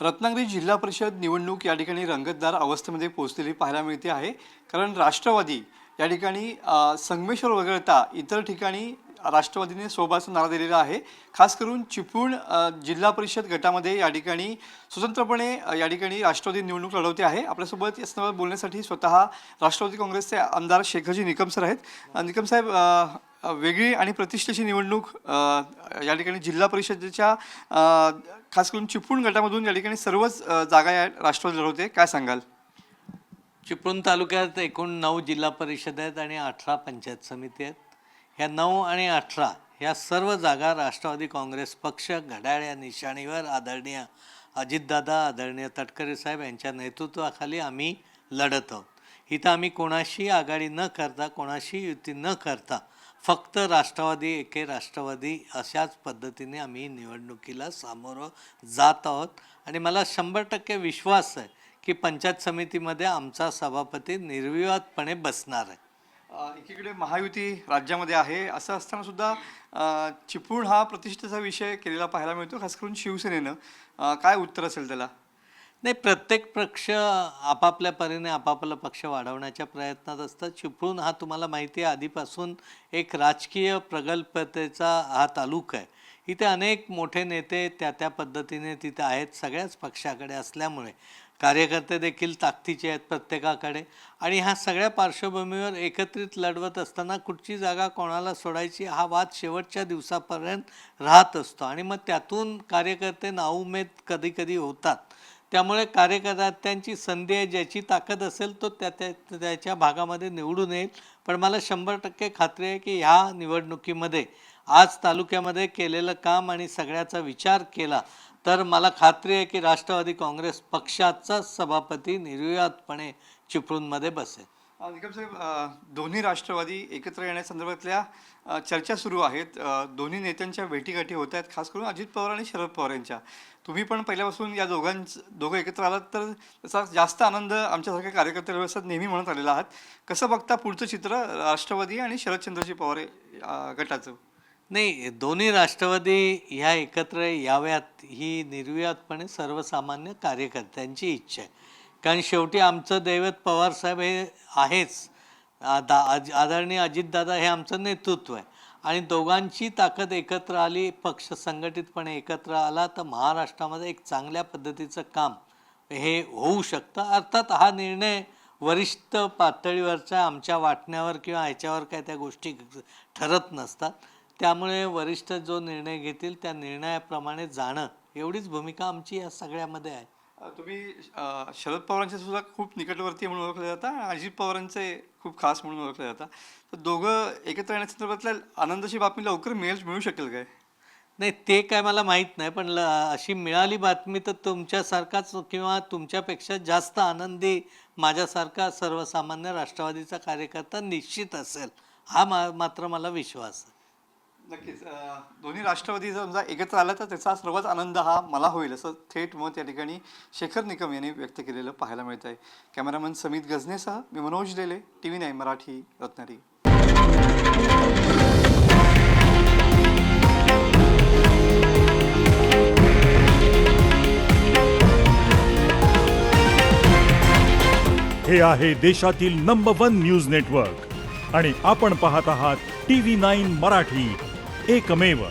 रत्नागिरी जिल्हा परिषद निवडणूक या ठिकाणी रंगतदार अवस्थेमध्ये पोहोचलेली पाहायला मिळते आहे। कारण राष्ट्रवादी या ठिकाणी संगमेश्वर वगळता इतर ठिकाणी राष्ट्रवादीने सोबाचा नारा दिलेला आहे। खास करून चिपळूण जिल्हा परिषद गटामध्ये या ठिकाणी स्वतंत्रपणे या ठिकाणी राष्ट्रवादी निवडणूक लढवते आहे। आपल्यासोबत या संदर्भात बोलण्यासाठी स्वतः राष्ट्रवादी काँग्रेसचे आमदार शेखरजी निकम सर आहेत। निकम साहेब, वेगळी आणि प्रतिष्ठेची निवडणूक या ठिकाणी जिल्हा परिषदेच्या खास करून चिपळूण गटामधून या ठिकाणी सर्वच जागा या राष्ट्रवादी लढवते, काय सांगाल? चिपळूण तालुक्यात एकूण 9 जिल्हा परिषद आहेत आणि 18 पंचायत समिती आहेत। ह्या 9 आणि 18 ह्या सर्व जागा राष्ट्रवादी काँग्रेस पक्ष घड्याळ या निशाणीवर आदरणीय अजितदादा, आदरणीय तटकरे साहेब यांच्या नेतृत्वाखाली आम्ही लढत आहोत। इथं आम्ही कोणाशी आघाडी न करता, कोणाशी युती न करता फक्त राष्ट्रवादी एके राष्ट्रवादी अशाच पद्धतीने आम्ही निवडणुकीला सामोरं जात आहोत। आणि मला 100% विश्वास आहे की पंचायत समितीमध्ये आमचा सभापती निर्विवादपणे बसणार आहे। एकीकडे महायुती राज्यामध्ये आहे, असं असताना सुद्धा चिपळूण हा प्रतिष्ठेचा विषय केलेला पाहायला मिळतो, खास करून शिवसेनेनं। काय उत्तर असेल त्याला? नाही, प्रत्येक पक्ष आपापल्या परीने आपापला पक्ष वाढवण्याच्या प्रयत्नात असतात। चिपळूण हा तुम्हाला माहिती आहे आधीपासून एक राजकीय प्रगल्भतेचा हा तालुका आहे। इथे अनेक मोठे नेते त्या पद्धतीने तिथे आहेत, सगळ्याच पक्षाकडे असल्यामुळे कार्यकर्ते देखील ताकदीचे आहेत प्रत्येकाकडे। आणि ह्या सगळ्या पार्श्वभूमीवर एकत्रित लढवत असताना कुठची जागा कोणाला सोडायची हा वाद शेवटच्या दिवसापर्यंत राहत असतो आणि मग त्यातून कार्यकर्ते नाउमेद कधी होतात। त्यामुळे कार्यकर्त्यांची संधी आहे, ज्याची ताकद असेल तो त्याच्या भागामध्ये निवडून येईल। पण मला 100% खात्री आहे की ह्या निवडणुकीमध्ये आज तालुक्यामध्ये केलेलं काम आणि सगळ्याचा विचार केला तर मला खात्री आहे की राष्ट्रवादी काँग्रेस पक्षाचा सभापती निर्विवादपणे चिपळूणमध्ये बसेल। निकम साहेब, दोन्ही राष्ट्रवादी एकत्र येण्यासंदर्भातल्या चर्चा सुरू आहेत। दोन्ही नेत्यांच्या भेटीगाठी होत आहेत, खास करून अजित पवार आणि शरद पवार यांच्या। तुम्ही पण पहिल्यापासून या दोघं एकत्र आलात तर त्याचा जास्त आनंद आमच्यासारख्या कार्यकर्त्या व्यवस्थेत नेहमी म्हणत आलेला आहात। कसं बघता पुढचं चित्र राष्ट्रवादी आणि शरदचंद्रजी पवार गटाचं? नाही, दोन्ही राष्ट्रवादी ह्या एकत्र याव्यात ही निर्विवादपणे सर्वसामान्य कार्यकर्त्यांची इच्छा आहे। कारण शेवटी आमचं दैवत पवारसाहेब हे आहेच, आदरणीय अजितदादा हे आमचं नेतृत्व आहे आणि दोघांची ताकद एकत्र आली, पक्ष संघटितपणे एकत्र आला तर महाराष्ट्रामध्ये एक चांगल्या पद्धतीचं काम हे होऊ शकतं। अर्थात हा निर्णय वरिष्ठ पातळीवरच्या आमच्या वाटण्यावर किंवा ह्याच्यावर काय त्या गोष्टी ठरत नसतात। त्यामुळे वरिष्ठ जो निर्णय घेतील त्या निर्णयाप्रमाणे जाणं एवढीच भूमिका आमची या सगळ्यामध्ये आहे। तुम्ही शरद पवारांचे सुद्धा खूप निकटवर्ती म्हणून ओळखले जाता, अजित पवारांचे खूप खास म्हणून ओळखले जातात। तर दोघं एकत्र येण्यासंदर्भातल्या आनंदाची बातमी लवकर मिळू शकेल काय? नाही, ते काय मला माहीत नाही, पण अशी मिळाली बातमी तर तुमच्यासारखाच किंवा तुमच्यापेक्षा जास्त आनंदी माझ्यासारखा सर्वसामान्य राष्ट्रवादीचा कार्यकर्ता निश्चित असेल, हा मात्र मला विश्वास आहे। नक्कीच, दोन्ही राष्ट्रवादी जर समजा एकत्र आला तर त्याचा सर्वात आनंद हा मला होईल, असं थेट मत या ठिकाणी शेखर निकम यांनी व्यक्त केलेलं पाहायला मिळत आहे। कॅमेरामन समित गजनेसह मी मनोज लेले, TV9 मराठी, रत्नागिरी। हे आहे देशातील नंबर 1 न्यूज नेटवर्क आणि आपण पाहत आहात TV9 मराठी, एकमेव।